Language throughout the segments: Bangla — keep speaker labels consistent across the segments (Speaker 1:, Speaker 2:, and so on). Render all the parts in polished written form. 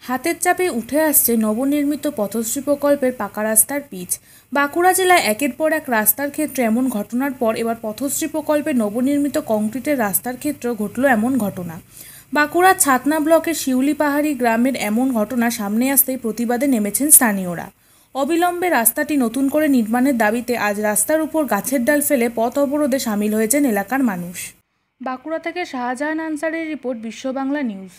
Speaker 1: হাতের চাপে উঠে আসছে নবনির্মিত পথশ্রী প্রকল্পের পাকা রাস্তার পিচ। বাঁকুড়া জেলায় একের পর এক রাস্তার ক্ষেত্রে এমন ঘটনার পর এবার পথশ্রী প্রকল্পের নবনির্মিত কংক্রিটের রাস্তার ক্ষেত্রেও ঘটল এমন ঘটনা। বাঁকুড়ার ছাতনা ব্লকের শিউলি পাহাড়ি গ্রামের এমন ঘটনা সামনে আসতেই প্রতিবাদে নেমেছেন স্থানীয়রা। অবিলম্বে রাস্তাটি নতুন করে নির্মাণের দাবিতে আজ রাস্তার উপর গাছের ডাল ফেলে পথ অবরোধে সামিল হয়েছেন এলাকার মানুষ। বাঁকুড়া থেকে শাহজাহান আনসারের রিপোর্ট, বিশ্ব বাংলা নিউজ।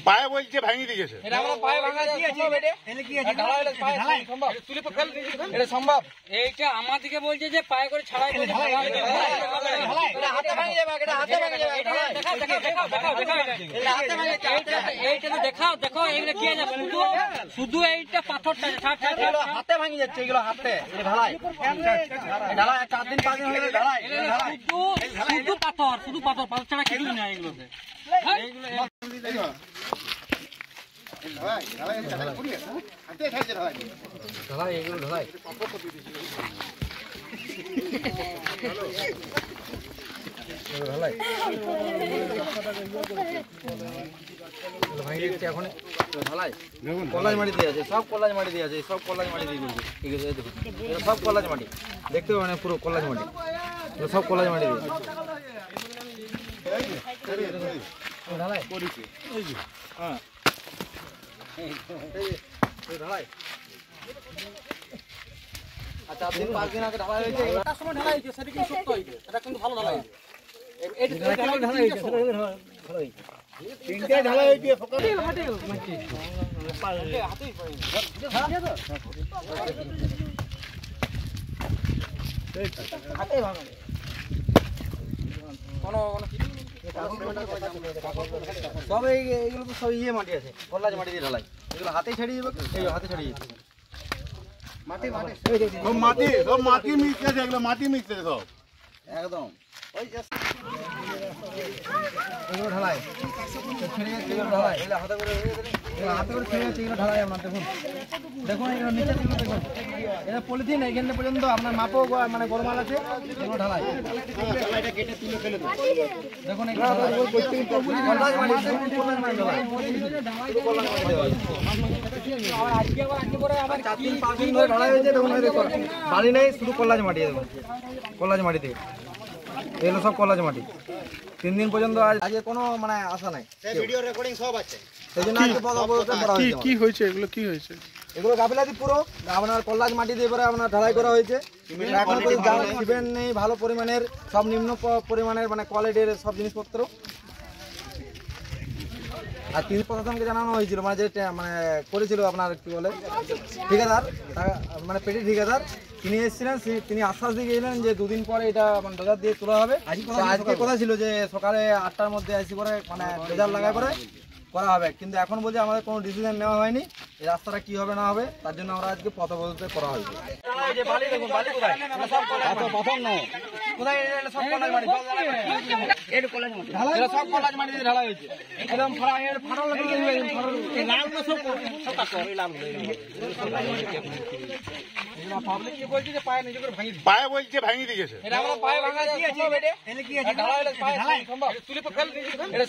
Speaker 2: পায়ে বলছে ভাঙি দিয়েছে
Speaker 3: সম্ভব। এইটা আমাদেরকে বলছে যে পায়ে করে ছাড়াই দেখাও দেখো এগুলো কি আছে, শুধু এইটা পাথরটা হাতে ভাঙি যাচ্ছে, এগুলো হাতে ঢালাই ঢালাই 4 দিন 5 দিন হয়ে ঢালাই শুধু পাথর, শুধু পাথর, পাথর ছাড়া কিছুই না এগুলোতে। কলাজ মাটি দিয়ে আছে, সব কলাজ মাটি দিয়ে আছে, সব কলাজ মাটি দিয়ে করছে, ঠিক আছে, সব কলাজ মাটি দেখতে পাবেন, পুরো কলাজ মাটি, সব কলাজ মাটি দিয়ে ঢালাই করেছে। হ্যাঁ ঢালাই আর 4 দিন 5 দিন আগে ঢালাই হয়েছে, একটা সময় ঢালাই হয়েছে, সেটা কিন্তু সত্য হয়েছে, এটা কিন্তু ভালো ঢালাই হয়েছে, তিনটে ঢালাই হয়েছে সব এইগুলো তো সব ইয়ে মাটি আছে, কলাজ মাটি দিয়ে ঢালাই, এগুলো হাতে ছাড়িয়ে যাবে, এই হাতে ছাড়িয়ে যাবে মাটি মাটি
Speaker 2: সব মাটি, সব মাটি মিক্স আছে, এগুলো মাটি মিক্স আছে সব
Speaker 3: একদম। ওই এগুলো ঢালাই এগুলো ঢালাই হাতে করে ছেড়ে যাচ্ছে, এগুলো ঢালাই আপনার দেখুন, দেখুন এগুলো নিচে দেখুন, এটা পলিথিন এখানে পর্যন্ত আপনার মাপও মানে গোলমাল আছে, এগুলো ঢালাই দেখুন বাড়ি নেই, শুধু কলাজ মাটি, দেখুন কলাজ মাটি থেকে এগুলো সব কলাজ মাটি, 3 দিন পর্যন্ত আজকে কোনো মানে আশা নাই, ভিডিও রেকর্ডিং সব আছে, সেই জন্য কি হয়েছে, এগুলো কি হয়েছে, এগুলো গাবিলাদি পুরো আপনার কলাজ মাটি দিয়ে পরে আপনার ঢালাই করা হয়েছে, এখন সিমেন্ট নেই ভালো পরিমাণের, সব নিম্ন পরিমাণের মানে কোয়ালিটির সব জিনিসপত্র। আর 3 প্রশাসনকে জানানো হয়েছিল, মানে যে মানে করেছিল আপনার কি বলে ঠিকাদার, মানে পেটি ঠিকাদার, তিনি এসেছিলেন, তিনি আশ্বাস দিয়ে গেলেন যে 2 দিন পরে এটা মানে ডোজার দিয়ে তোলা হবে। আজকে কথা ছিল যে সকালে 8টার মধ্যে আসি করে মানে ডোজার লাগাই করে করা হবে, কিন্তু এখন বলছে আমাদের কোনো ডিসিশন নেওয়া হয়নি, এই রাস্তাটা কি হবে না হবে, তার জন্য আমরা আজকে পথ অবরোধ করা হয়েছে।
Speaker 2: পায়ে বলছে ভাঙি দিয়েছে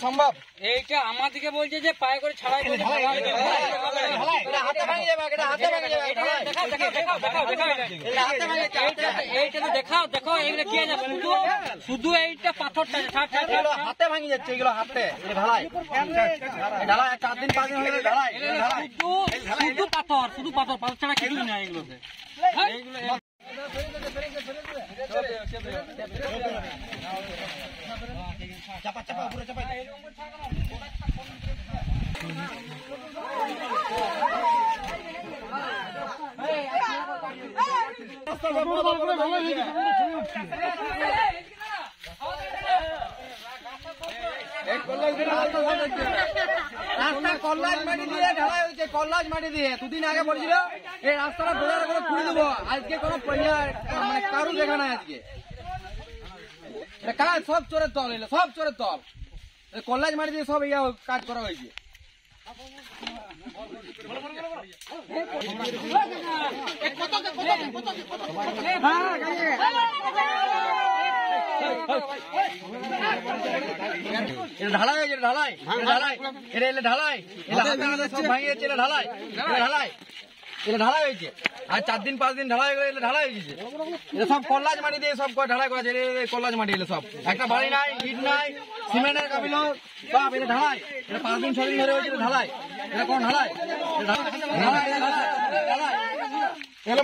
Speaker 3: সম্ভব। এইটা আমাদেরকে বলছে যে পায়ে করে ছাড়াই এইটা দেখাও দেখো এগুলো কি আছে, শুধু এইটা পাথরটা হাতে ভাঙি যাচ্ছে, এগুলো হাতে ঢালাই ঢালাই 4 দিন 5 দিন হয়ে ঢালাই শুধু পাথর, শুধু পাথর, পাথর ছাড়া কিছুই না এগুলোতে। চাপা চাপা পুরো চাপা রাস্তা কল্যাণ মাটি দিয়ে ঢালাই হয়েছে, কল্যাণ মাটি দিয়ে। দুদিন আগে বলেছিল এই রাস্তাটা বোঝার করে খুলে দেবো, আজকে কোনো মানে কারো দেখা নাই আজকে। কাজ সব চোরের দল, এলো সব চোরের দল, কলেজ মারি দিয়ে সব ইয়া কাজ করা হয়েছে। ঢালাই হয়েছে, ঢালাই ঢালাই, এটা এলে ঢালাই, সব ভাঙিয়ে যাচ্ছে, এটা ঢালাই, ঢালাই, এটা ঢালাই হয়েছে। আর 4 দিন 5 দিন ঢালাই করে ঢালাই হয়েছে। এটা সব কল্লাজ মাটি দিয়ে সব ঢালাই করা আছে, কল্লাজ মাটি এলে সব, একটা বাড়ি নাই, ইট নাই, সিমেন্টের কাবিল সব, এটা ঢালাই, এটা 5 দিন 6 দিন ধরে হয়েছে, ঢালাই, এটা কোন ঢালাই,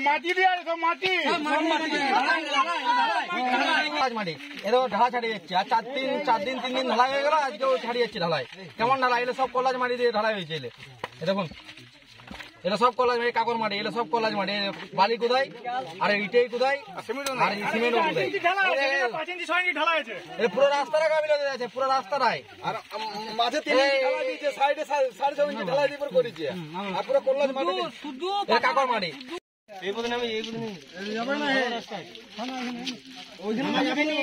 Speaker 2: মাটি দিয়ে সব মাটি
Speaker 3: মাটি এটা ঢালা ছাড়িয়ে যাচ্ছে। আর 4 দিন 3 দিন ঢালাই হয়ে গেল, আজকেও ছাড়িয়ে যাচ্ছে ঢালাই। কেমন ঢালাই, এলে সব কল্লাজ মাটি দিয়ে ঢালাই হয়েছে। এলে দেখুন, এটা সব কল্লাজ মাটি, কাকর মাটি, এলে সব কল্লাজ মাটি, বালি কোথায় আর ইটেই কোথায় আর সিমেন্ট কোথায়, পুরো রাস্তাটা কাবিল হয়ে আছে, পুরো রাস্তাটাই। আর মাঝে 3 ইঞ্চি ঢালাই দিয়েছে, সাইডে 6.5 ইঞ্চি ঢালাই দিয়ে করেছে। আর পুরো কল্লাজ মাটি, শুধু কাকর মাটি। এই পথে নামি, এই পথে যাবে না, এই রাস্তায় ওইখানে যাবে না।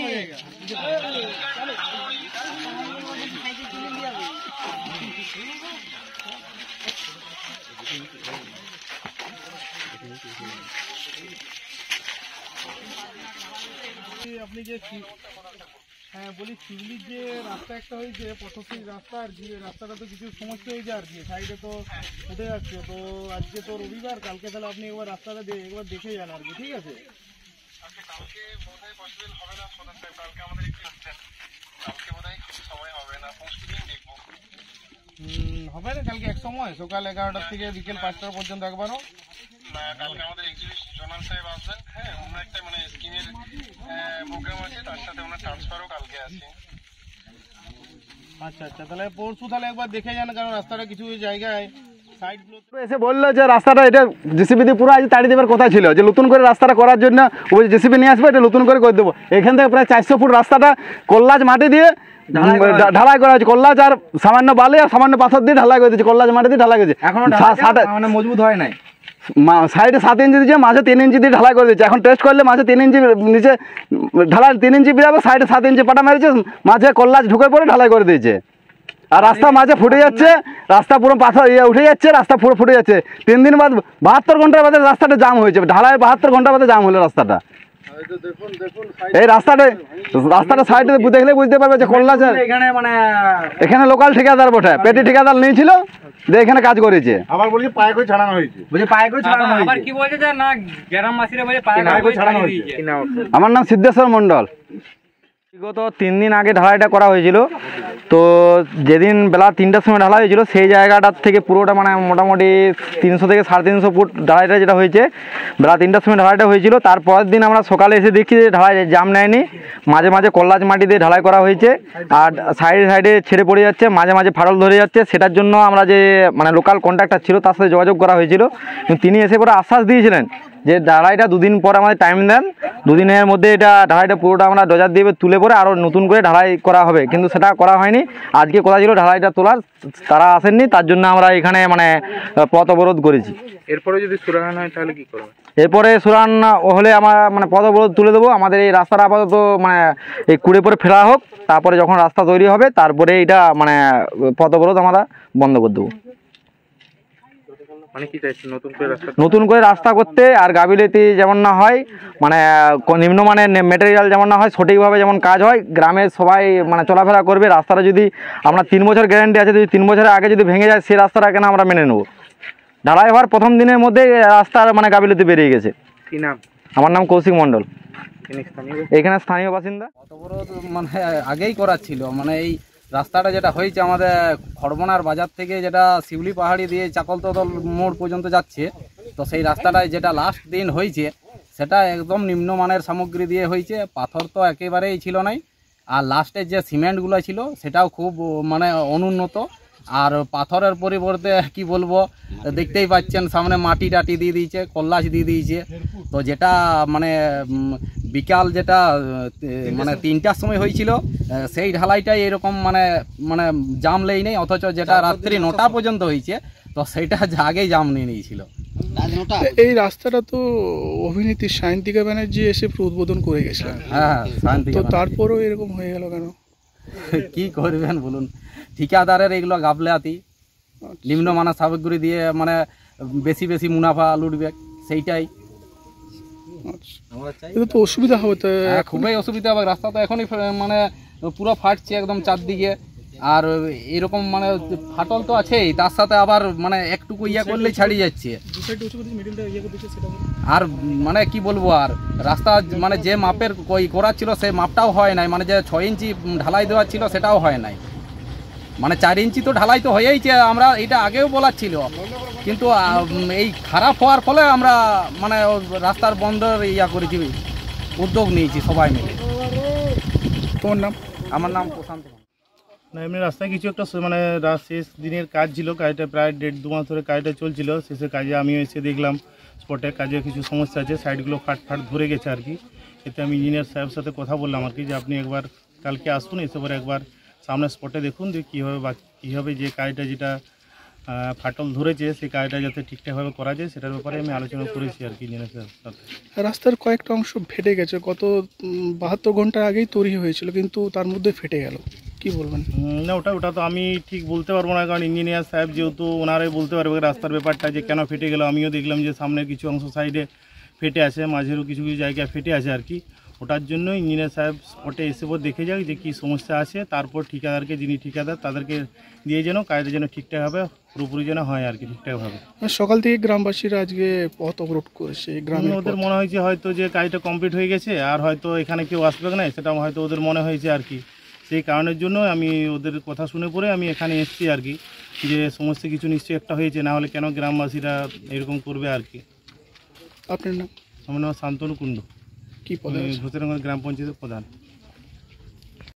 Speaker 2: আপনি যে হ্যাঁ বলি শিউলির যে রাস্তা একটা হয়েছে পথশ্রী রাস্তা, আর কি রাস্তাটা তো কিছু সমস্যা হয়েছে আর কি, সাইডে তো উঠে যাচ্ছে। তো আজকে তো রবিবার, কালকে তাহলে আপনি একবার রাস্তাটা একবার দেখে যান আর কি, ঠিক আছে? কালকে বোধহয় পসিবল হবে না, কালকে আমাদের একটু আসছেন, কালকে বোধহয় সময় হবে না, পরশু দিন দেখবো। হবে না কালকে এক সময় সকাল 11টা থেকে বিকেল 5টা পর্যন্ত একবারও না? কালকে আমাদের জোনাল সাহেব আসবেন, হ্যাঁ, অন্য একটা মানে স্কিমের প্রোগ্রাম আছে, তার সাথে ওনার ট্রান্সফারও কালকে আছে। আচ্ছা আচ্ছা, তাহলে পরশু তাহলে একবার দেখে যান, কারণ রাস্তাটা কিছু জায়গায়
Speaker 4: এসে বললো যে রাস্তাটা এটা জেসিবি দিয়ে পুরো আজ তাড়ি দেবার কথা ছিল, যে নতুন করে রাস্তাটা করার জন্য ওই জেসিবি নিয়ে আসবে, এটা নতুন করে দেবো। এখান থেকে প্রায় 400 ফুট রাস্তাটা কল্লাজ মাটি দিয়ে ঢালাই করা হয়েছে, কল্লাজ আর সামান্য বালি আর সামান্য পাথর দিয়ে ঢালাই করে দিয়েছে, কল্লাজ মাটি দিয়ে ঢালাই করেছে।
Speaker 3: এখন মজবুত হয় নাই,
Speaker 4: সাইডে 7 ইঞ্চি দিয়েছে, মাঝে 3 ইঞ্চি দিয়ে ঢালাই করে দিয়েছে। এখন টেস্ট করলে মাঝে 3 ইঞ্চি নিচে ঢালাই 3 ইঞ্চি বেরাবে, সাইডে 7 ইঞ্চি পাটা মেরেছে, মাঝে কল্লাজ ঢুকে পড়ে ঢালাই করে দিয়েছে। আর রাস্তা মাঝে ফুটে যাচ্ছে, রাস্তা পুরো পাথর উঠে যাচ্ছে, রাস্তা পুরো ফুটে যাচ্ছে। 3 দিন বাদ 72 ঘন্টার বাদে রাস্তাটা জাম হয়েছে, ঢালাই 72 ঘন্টার বাদে জাম হলো রাস্তাটা। এই রাস্তাটা সাইডে দেখলে বুঝতে পারবে যে কল্লাজ এখানে লোকাল ঠিকাদার বটে, পেটি ঠিকাদার নিয়েছিল, দিয়ে এখানে কাজ করেছে।
Speaker 2: আবার বলছি পায়ে করে ছাড়ানো হয়েছে,
Speaker 3: বুঝে পায়ে করে ছাড়ানো হয়েছে।
Speaker 5: আবার কি বলছে যে না গ্রামবাসীরা বলে পায়ে করে ছাড়ানো হয়েছে।
Speaker 4: আমার নাম সিদ্ধেশ্বর মণ্ডল। বিগত 3 দিন আগে ঢালাইটা করা হয়েছিল, তো যেদিন বেলা 3টার সময় ঢালাই হয়েছিল সেই জায়গাটার থেকে পুরোটা মানে মোটামুটি 300 থেকে 350 ফুট ঢালাইটা যেটা হয়েছে, বেলা 3টার সময় ঢালাইটা হয়েছিল। তারপরের দিন আমরা সকালে এসে দেখি যে ঢালাই জাম নেয়নি, মাঝে মাঝে কল্লাজ মাটি দিয়ে ঢালাই করা হয়েছে, আর সাইডে সাইডে ছেড়ে পড়ে যাচ্ছে, মাঝে মাঝে ফাটল ধরে যাচ্ছে। সেটার জন্য আমরা যে মানে লোকাল কন্ট্রাক্টর ছিল তার সাথে যোগাযোগ করা হয়েছিল, তিনি এসে পরে আশ্বাস দিয়েছিলেন যে ঢালাইটা 2 দিন পর আমাদের টাইম দেন, 2 দিনের মধ্যে এটা ঢালাইটা পুরোটা আমরা ডজার দিয়ে তুলে পরে আরও নতুন করে ঢালাই করা হবে। কিন্তু সেটা করা হয়নি। আজকে কথা ছিল ঢালাইটা তোলার, তারা আসেননি, তার জন্য আমরা এখানে মানে পথ অবরোধ করেছি।
Speaker 5: এরপরে যদি সুরাহান হয় তাহলে কি করবে?
Speaker 4: এরপরে সুরান হলে আমরা মানে পথ অবরোধ তুলে দেবো। আমাদের এই রাস্তাটা আপাতত মানে এই কুড়ে পরে ফেরা হোক, তারপরে যখন রাস্তা তৈরি হবে তারপরে এটা মানে পথ অবরোধ আমরা বন্ধ করে দেবো।
Speaker 5: মানে কি চাইছেন
Speaker 4: নতুন করে রাস্তা করতে, আর গাফিলতি যেমন না হয়, মানে নিম্নমানের মেটেরিয়াল যেমন না হয়, সঠিকভাবে যেমন কাজ হয়, গ্রামের সবাই মানে চলাফেরা করবে। রাস্তাটা যদি আমরা 3 বছর গ্যারান্টি আছে, যদি 3 বছরের আগে যদি ভেঙে যায় সেই রাস্তাটা কেন আমরা মেনে নেব? ঢালাই হওয়ার প্রথম দিনের মধ্যে রাস্তার মানে গাফিলতি বেরিয়ে গেছে।
Speaker 5: কি নাম?
Speaker 4: আমার নাম কৌশিক মণ্ডল, এখানে স্থানীয় বাসিন্দা।
Speaker 6: অবরোধ মানে আগেই করার ছিল, মানে এই রাস্তাটা যেটা হয়েছে আমাদের খড়বনার বাজার থেকে যেটা শিউলি পাহাড়ি দিয়ে চাকলতদল মোড় পর্যন্ত যাচ্ছে, তো সেই রাস্তাটায় যেটা লাস্ট দিন হয়েছে সেটা একদম নিম্নমানের সামগ্রী দিয়ে হয়েছে, পাথর তো একেবারেই ছিল নাই, আর লাস্টের যে সিমেন্টগুলো ছিল সেটাও খুব মানে অনুন্নত, আর পাথরের পরিবর্তে কি বলবো, দেখতেই পাচ্ছেন সামনে মাটি টাটি দিয়ে দিয়েছে, কল্লাচ দিয়ে দিয়েছে। তো যেটা মানে বিকাল যেটা মানে 3টার সময় হয়েছিল সেই ঢালাইটাই এরকম মানে মানে জাম লেই নেই, অথচ যেটা রাত্রি 9টা পর্যন্ত হয়েছে তো সেইটা আগেই জাম নিয়ে নিয়েছিল।
Speaker 7: এই রাস্তাটা তো অভিনেত্রী সায়ন্তিকা ব্যানার্জি এসে পুরো উদ্বোধন করে গেছিলেন,
Speaker 6: হ্যাঁ শান্তি।
Speaker 7: তো তারপরেও এরকম হয়ে গেল কেন?
Speaker 6: কি করবেন বলুন, ঠিকাদারের এগুলো গাফলাতি, নিম্নমানের সামগ্রী দিয়ে মানে বেশি বেশি মুনাফা লুটবে, সেইটাই।
Speaker 7: এটা তো অসুবিধা হবে তো।
Speaker 6: হ্যাঁ, খুবই অসুবিধা হবে। রাস্তা তো এখনই মানে পুরো ফাটছে একদম চারদিকে, আর এরকম মানে ফাটল তো আছেই, তার সাথে আবার মানে একটুকু ইয়ে করলেই ছাড়িয়ে যাচ্ছে। আর মানে কি বলবো, আর রাস্তা মানে যে মাপের করা ছিল সেই মাপটাও হয় নাই, মানে যে 6 ইঞ্চি ঢালাই দেওয়া ছিল সেটাও হয় নাই, মানে 4 ইঞ্চি তো ঢালাই তো হয়েইছে। আমরা এটা আগেও বলার ছিল, কিন্তু এই খারাপ হওয়ার ফলে আমরা মানে রাস্তার বন্ধের ইয়া করেছি, উদ্যোগ নিয়েছি সবাই মিলে।
Speaker 7: তোমার নাম?
Speaker 6: আমার নাম প্রশান্ত।
Speaker 2: না, এমনি রাস্তায় কিছু একটা মানে শেষ দিনের কাজ ছিল, কাজটা প্রায় 1.5-2 মাস ধরে কাজটা চলছিল। শেষে কাজে আমিও এসে দেখলাম স্পটে কাজে কিছু সমস্যা আছে, সাইডগুলো ফাট ধরে গেছে আর কি। এতে আমি ইঞ্জিনিয়ার সাহেবের সাথে কথা বললাম আর কি, যে আপনি একবার কালকে আসুন, এসে পরে একবার সামনে স্পটে দেখুন যে কীভাবে যে কাজটা যেটা ফাটল ধরেছে সেই কাজটা যাতে ঠিকঠাকভাবে করা যায়, সেটার ব্যাপারে আমি আলোচনা করেছি আর কি ইঞ্জিনিয়ার সাহেবের সাথে।
Speaker 7: রাস্তার কয়েকটা অংশ ফেটে গেছে, গত 72 ঘন্টা আগেই তৈরি হয়েছিল, কিন্তু তার মধ্যে ফেটে গেল, কি বলবেন?
Speaker 2: না, ওটা তো আমি ঠিক বলতে পারবো না, কারণ ইঞ্জিনিয়ার সাহেব যেহেতু ওনারাই বলতে পারবে রাস্তার ব্যাপারটা যে কেন ফেটে গেল। আমিও দেখলাম যে সামনের কিছু অংশ সাইডে ফেটে আছে, মাঝেরও কিছু কিছু জায়গায় ফেটে আছে আর কি। ওটার জন্য ইঞ্জিনিয়ার সাহেব স্পটে এসে পর দেখে যাক যে কী সমস্যা আছে, তারপর ঠিকাদারকে, যিনি ঠিকাদার তাদেরকে দিয়ে যেন কাজটা যেন ঠিকঠাকভাবে পুরোপুরি যেন হয় আর কি, ঠিকঠাকভাবে।
Speaker 7: সকাল থেকে গ্রামবাসীরা আজকে পথ অবরোধ করেছে গ্রামে।
Speaker 2: ওদের মনে হয়েছে হয়তো যে কাজটা কমপ্লিট হয়ে গেছে আর হয়তো এখানে কেউ আসবে না, সেটা হয়তো ওদের মনে হয়েছে আর কি। সেই কারণের জন্য আমি ওদের কথা শুনে পরে আমি এখানে এসেছি আর কি, যে সমস্ত কিছু নিশ্চয়ই একটা হয়েছে, না হলে কেন গ্রামবাসীরা এরকম করবে আর কি।
Speaker 7: আপনার নাম?
Speaker 2: আমার নাম শান্তনু কুণ্ডু,
Speaker 7: কি পদে?
Speaker 2: ঘোষেরঙ্গা গ্রাম পঞ্চায়েতের প্রধান।